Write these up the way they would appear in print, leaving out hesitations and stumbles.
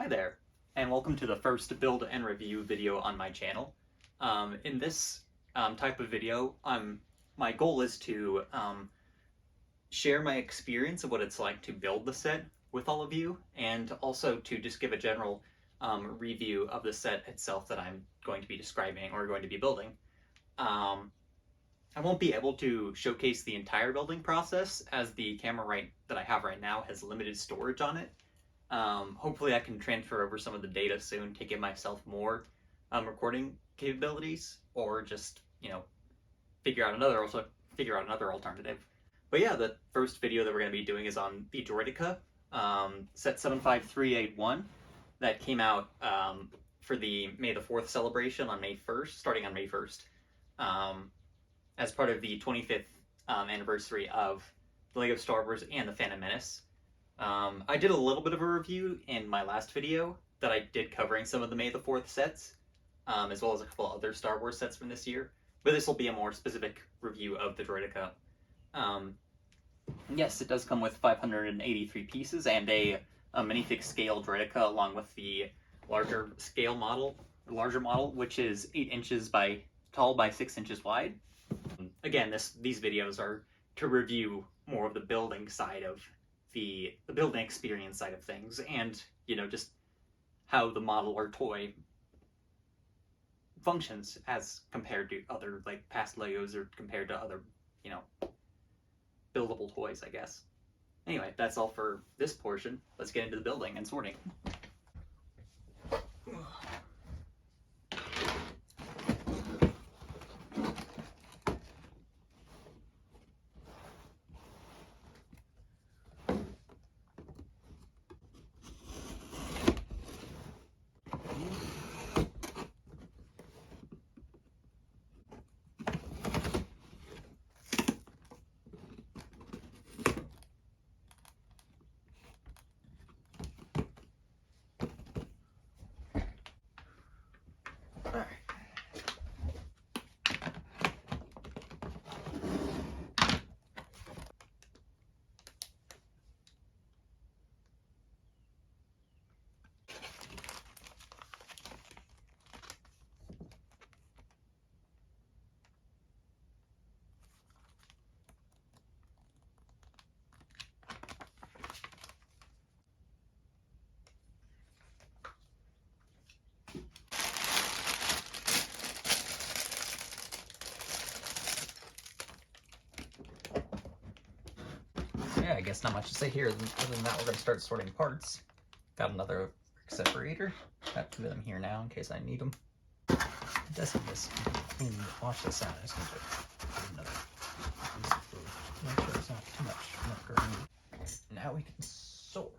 Hi there, and welcome to the first build and review video on my channel. In this type of video, my goal is to share my experience of what it's like to build the set with all of you, and also to just give a general review of the set itself that I'm going to be describing or going to be building. I won't be able to showcase the entire building process as the camera that I have right now has limited storage on it. Hopefully I can transfer over some of the data soon to give myself more recording capabilities, or just, figure out another alternative. But yeah, the first video that we're going to be doing is on the Droideka set 75381 that came out for the May the 4th celebration on May 1st, starting on May 1st, as part of the 25th anniversary of the LEGO Star Wars and the Phantom Menace. I did a little bit of a review in my last video that I did covering some of the May the 4th sets, as well as a couple other Star Wars sets from this year, but this will be a more specific review of the Droideka. Yes, it does come with 583 pieces and a minifig scale Droideka, along with the larger model, which is 8 inches tall by 6 inches wide. Again, these videos are to review more of the building side of the building experience side of things, and just how the model or toy functions as compared to other past Legos, or compared to other buildable toys, I guess. Anyway, that's all for this portion. Let's get into the building and sorting. Yeah, I guess not much to say here. Other than that, we're going to start sorting parts. Got another separator. Got 2 of them here now in case I need them. It does have this. Wash this out. I just need to put another piece of food. Make sure there's not too much macaroni. Now we can sort.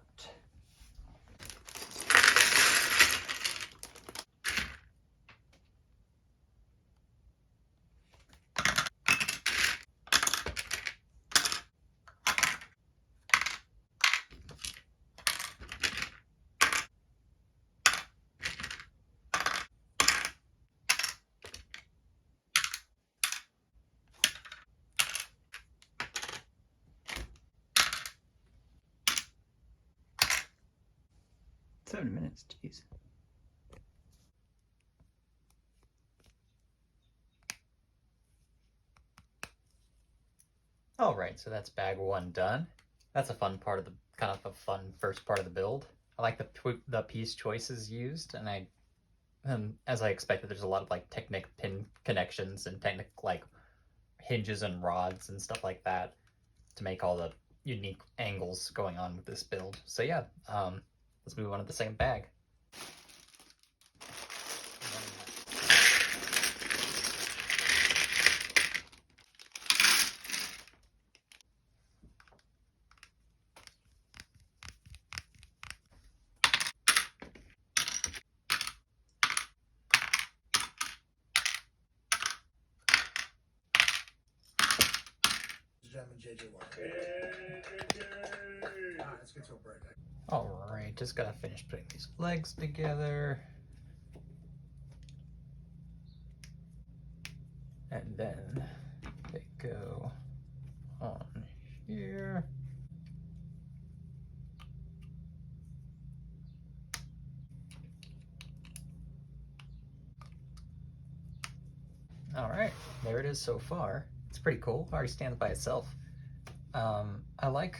Seven minutes, jeez. All right, so that's bag 1 done. That's a fun part of kind of a fun first part of the build. I like the piece choices used, and as I expected, there's a lot of Technic pin connections and Technic hinges and rods and stuff like that to make all the unique angles going on with this build. So yeah, let's move on to the second bag. Alright, just gotta finish putting these legs together. And then they go on here. All right, there it is so far. It's pretty cool. Already stands by itself. I like,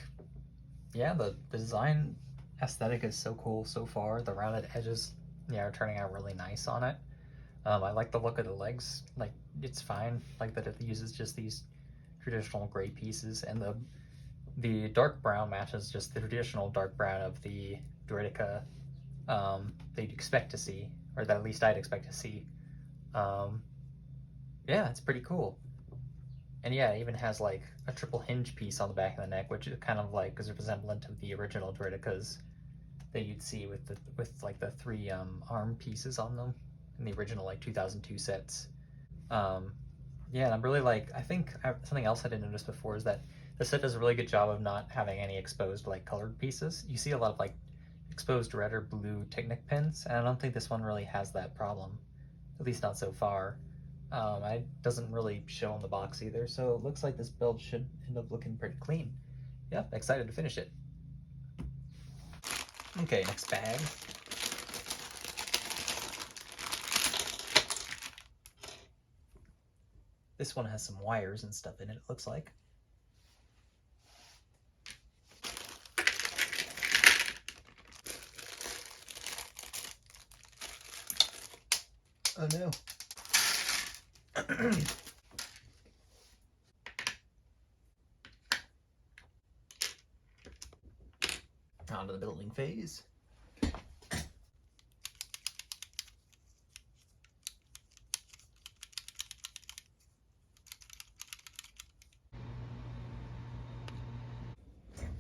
yeah, the design aesthetic is so cool so far. The rounded edges, yeah, are turning out really nice on it. I like the look of the legs. Like, it's fine. Like that it uses just these traditional gray pieces, and the dark brown matches just the traditional dark brown of the Droideka that you'd expect to see, or that at least I'd expect to see. Um, yeah, it's pretty cool. And yeah, it even has like a triple hinge piece on the back of the neck, which is kind of like is a resemblant of the original Droidekas that you'd see with like the three arm pieces on them in the original like 2002 sets. Um, yeah, and I'm really like something else I didn't notice before is that the set does a really good job of not having any exposed like colored pieces. You see a lot of like exposed red or blue Technic pins, and I don't think this one really has that problem, at least not so far. It doesn't really show on the box either, so it looks like this build should end up looking pretty clean. Yep, excited to finish it. Okay, next bag. This one has some wires and stuff in it, it looks like. Oh no. On to the building phase.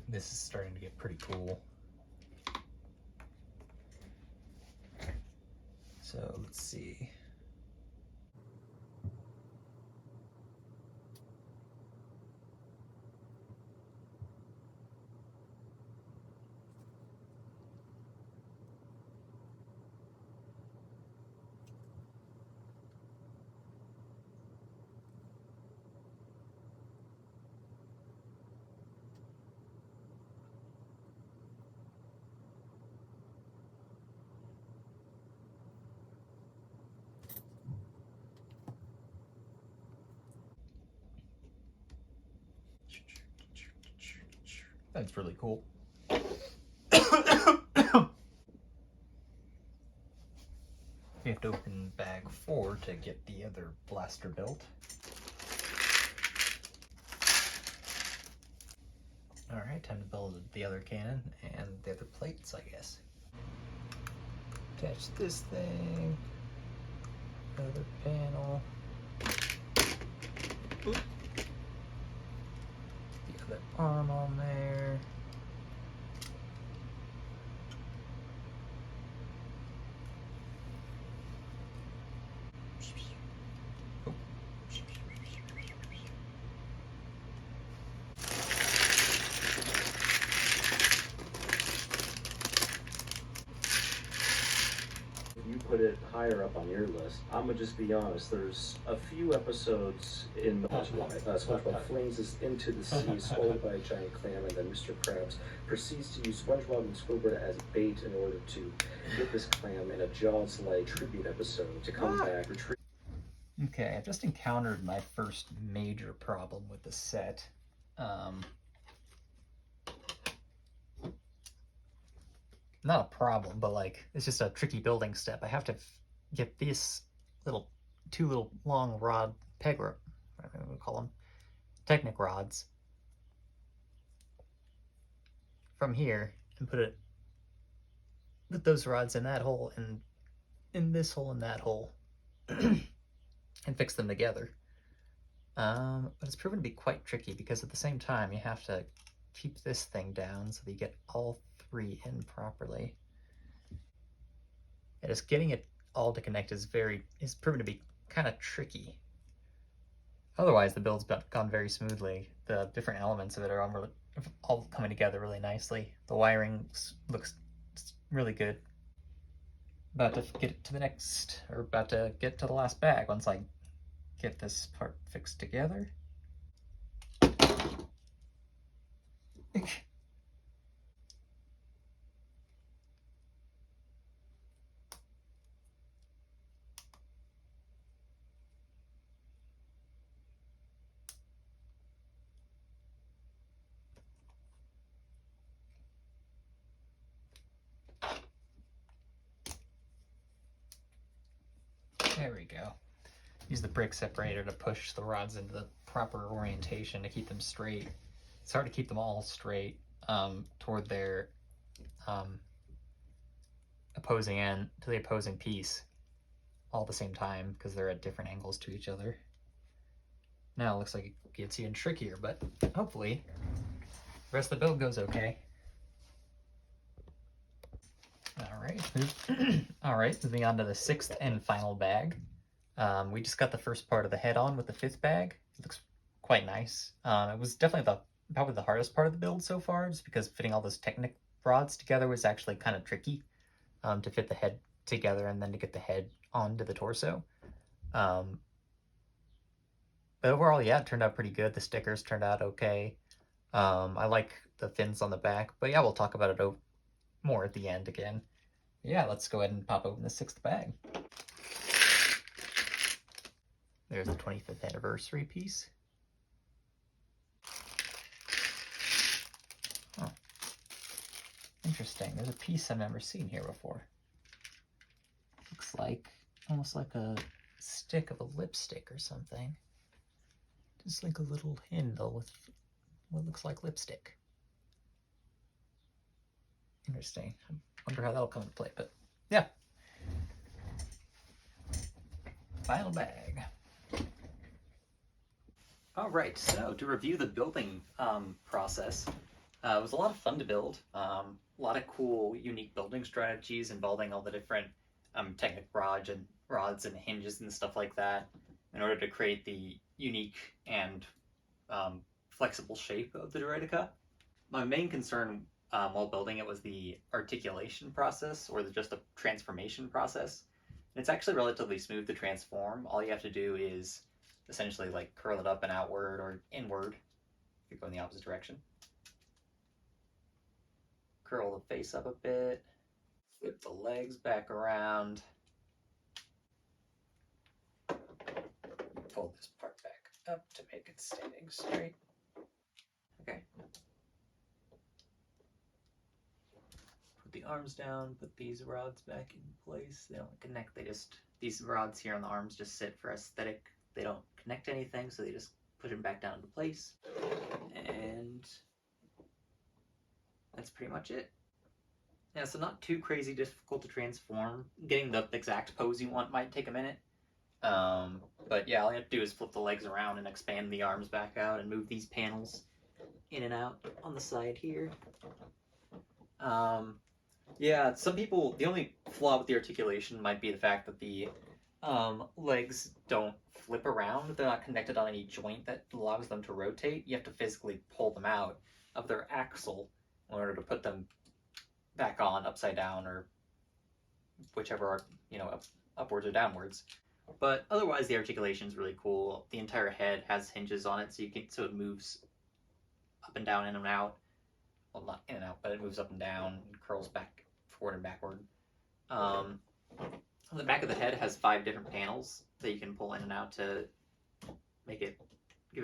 This is starting to get pretty cool. So let's see. That's really cool. We have to open bag 4 to get the other blaster built. Alright, time to build the other cannon and the other plates, I guess. Attach this thing. Other panel. Oop. The other arm on there. You put it higher up on your list. I'm gonna just be honest. There's a few episodes in the SpongeBob flings us into the sea, swallowed by a giant clam, and then Mr. Krabs proceeds to use SpongeBob and Squidward as bait in order to get this clam in a Jaws-like tribute episode to come back retrieve. Okay, I've just encountered my first major problem with the set. Not a problem, but like it's just a tricky building step. I have to get these two little long rod peg, or whatever we call them, Technic rods, from here and put those rods in that hole and in this hole and that hole and fix them together. But it's proven to be quite tricky because at the same time you have to keep this thing down so that you get all 3 in properly. And just getting it all to connect is proven to be kind of tricky. Otherwise, the build's gone very smoothly. The different elements of it are all coming together really nicely. The wiring looks really good. About to get to the last bag once I get this part fixed together. There we go. Use the brick separator to push the rods into the proper orientation to keep them straight. It's hard to keep them all straight toward their opposing end, to the opposing piece, all at the same time because they're at different angles to each other. Now it looks like it gets even trickier, but hopefully the rest of the build goes okay. Alright, moving on to the sixth and final bag. We just got the first part of the head on with the fifth bag. It looks quite nice. It was definitely probably the hardest part of the build so far, just because fitting all those Technic rods together was actually kind of tricky to fit the head together and then to get the head onto the torso. But overall, yeah, it turned out pretty good. The stickers turned out okay. I like the fins on the back, but yeah, we'll talk about it more at the end again. Yeah, let's go ahead and pop open the sixth bag. There's the 25th anniversary piece. Oh, interesting. There's a piece I've never seen here before. Looks like almost like a stick of a lipstick or something. Just like a little handle with what looks like lipstick. Interesting. I wonder how that'll come into play, but yeah. Final bag. Alright, so to review the building process, it was a lot of fun to build. A lot of cool, unique building strategies involving all the different Technic rods and hinges and stuff like that in order to create the unique and flexible shape of the Droideka. My main concern while building it was the articulation process, or just the transformation process. And it's actually relatively smooth to transform. All you have to do is essentially like curl it up and outward or inward if you go in the opposite direction. Curl the face up a bit, flip the legs back around, pull this part back up to make it standing straight. Okay. Put the arms down, put these rods back in place. They don't connect, these rods here on the arms just sit for aesthetic. They don't connect to anything, so they just put them back down into place. And that's pretty much it. Yeah, so not too crazy difficult to transform. Getting the exact pose you want might take a minute. But yeah, all you have to do is flip the legs around and expand the arms back out and move these panels in and out on the side here. Yeah, some people, the only flaw with the articulation might be the fact that the legs don't flip around. They're not connected on any joint that allows them to rotate. You have to physically pull them out of their axle in order to put them back on upside down, or whichever, upwards or downwards. But otherwise, the articulation is really cool. The entire head has hinges on it, so it moves up and down, in and out. Well, not in and out, but it moves up and down and curls back, forward and backward. The back of the head has 5 different panels that you can pull in and out to give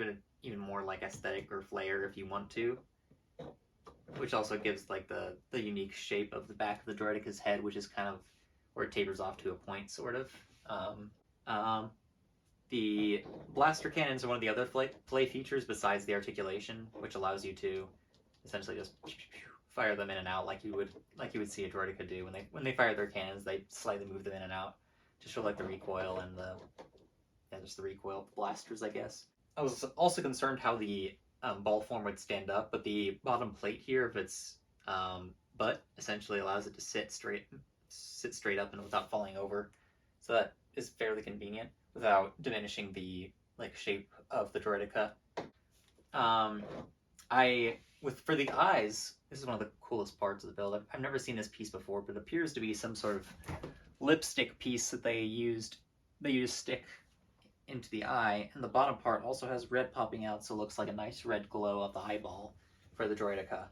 it an even more like aesthetic or flair if you want to, which also gives like the unique shape of the back of the Droideka's head, which is kind of where it tapers off to a point, sort of. The blaster cannons are one of the other play features besides the articulation, which allows you to essentially just fire them in and out like you would see a Droideka do when they fire their cannons. They slightly move them in and out to show like the recoil and just the recoil of the blasters, I guess. I was also concerned how the ball form would stand up, but the bottom plate here of its butt essentially allows it to sit straight up and without falling over. So that is fairly convenient without diminishing the shape of the Droideka. For the eyes, this is one of the coolest parts of the build. I've never seen this piece before, but it appears to be some sort of lipstick piece that they used stick into the eye, and the bottom part also has red popping out, so it looks like a nice red glow of the eyeball for the Droideka.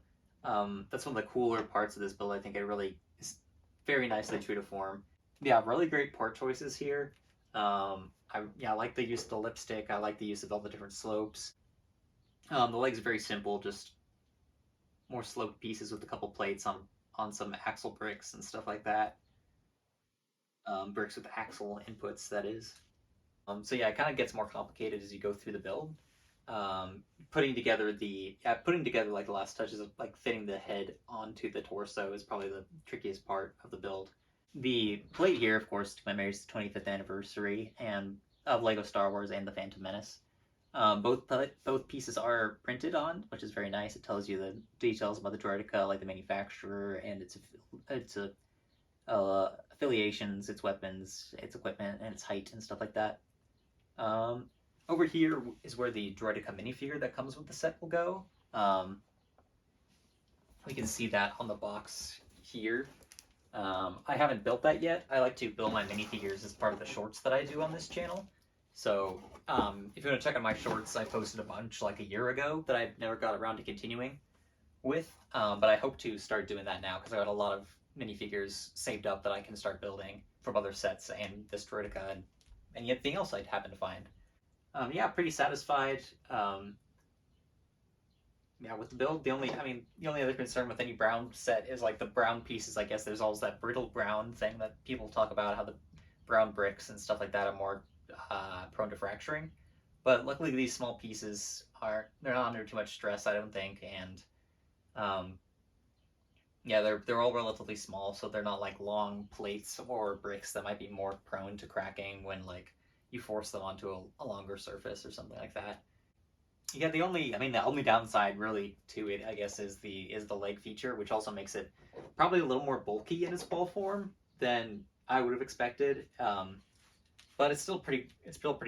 That's one of the cooler parts of this build. I think it really is very nicely true to form. Yeah, really great part choices here. I like the use of the lipstick. I like the use of all the different slopes. The legs are very simple, just more sloped pieces with a couple plates on some axle bricks and stuff like that. bricks with axle inputs, that is. So yeah, it kind of gets more complicated as you go through the build. Putting together like the last touches of like fitting the head onto the torso is probably the trickiest part of the build. The plate here, of course, commemorates the 25th anniversary and of Lego Star Wars and the Phantom Menace. Both pieces are printed on, which is very nice. It tells you the details about the Droideka, like the manufacturer and its affiliations, its weapons, its equipment, and its height and stuff like that. Over here is where the Droideka minifigure that comes with the set will go. We can see that on the box here. I haven't built that yet. I like to build my minifigures as part of the shorts that I do on this channel. So if you want to check out my shorts, I posted a bunch like a year ago that I never got around to continuing with. But I hope to start doing that now because I got a lot of minifigures saved up that I can start building from other sets and this Droideka and anything else I'd happen to find. Yeah, pretty satisfied. Yeah, with the build, the only other concern with any brown set is like the brown pieces. I guess there's always that brittle brown thing that people talk about, how the brown bricks and stuff like that are more prone to fracturing. But luckily, these small pieces they're not under too much stress, I don't think, and yeah, they're all relatively small, so they're not like long plates or bricks that might be more prone to cracking when like you force them onto a longer surface or something like that. Yeah, the only downside really to it, I guess, is the leg feature, which also makes it probably a little more bulky in its ball form than I would have expected. But it's still pretty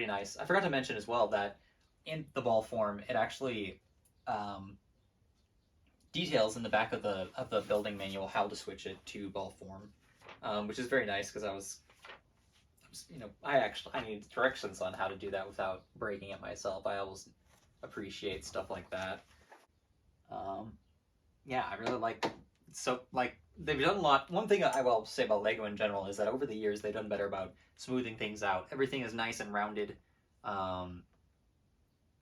nice. I forgot to mention as well that in the ball form, it actually details in the back of the building manual how to switch it to ball form, which is very nice because I need directions on how to do that without breaking it myself. I always appreciate stuff like that. Yeah, I really like they've done a lot. One thing I will say about Lego in general is that over the years they've done better about smoothing things out. Everything is nice and rounded,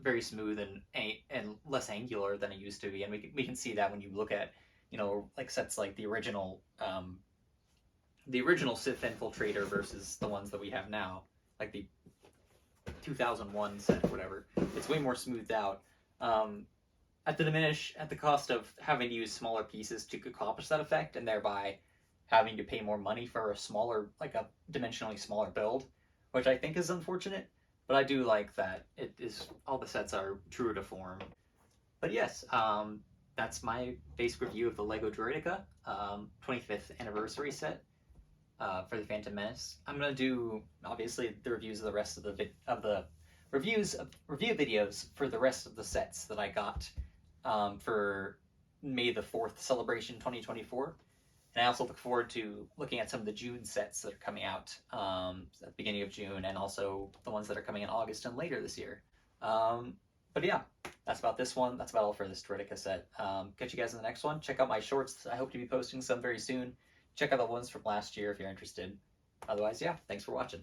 very smooth and less angular than it used to be, and we can see that when you look at like sets like the original Sith Infiltrator versus the ones that we have now, like the 2001 set or whatever. It's way more smoothed out. At the cost of having to use smaller pieces to accomplish that effect, and thereby having to pay more money for a dimensionally smaller build, which I think is unfortunate. But I do like that all the sets are true to form. But yes, that's my basic review of the Lego Droideka 25th anniversary set for the Phantom Menace. I'm gonna do obviously the reviews of the rest of the review videos for the rest of the sets that I got for May the 4th celebration 2024. And I also look forward to looking at some of the June sets that are coming out at the beginning of June, and also the ones that are coming in August and later this year. But yeah, that's about this one. That's about all for this Droideka set. Catch you guys in the next one. Check out my shorts. I hope to be posting some very soon. Check out the ones from last year if you're interested. Otherwise, yeah, thanks for watching.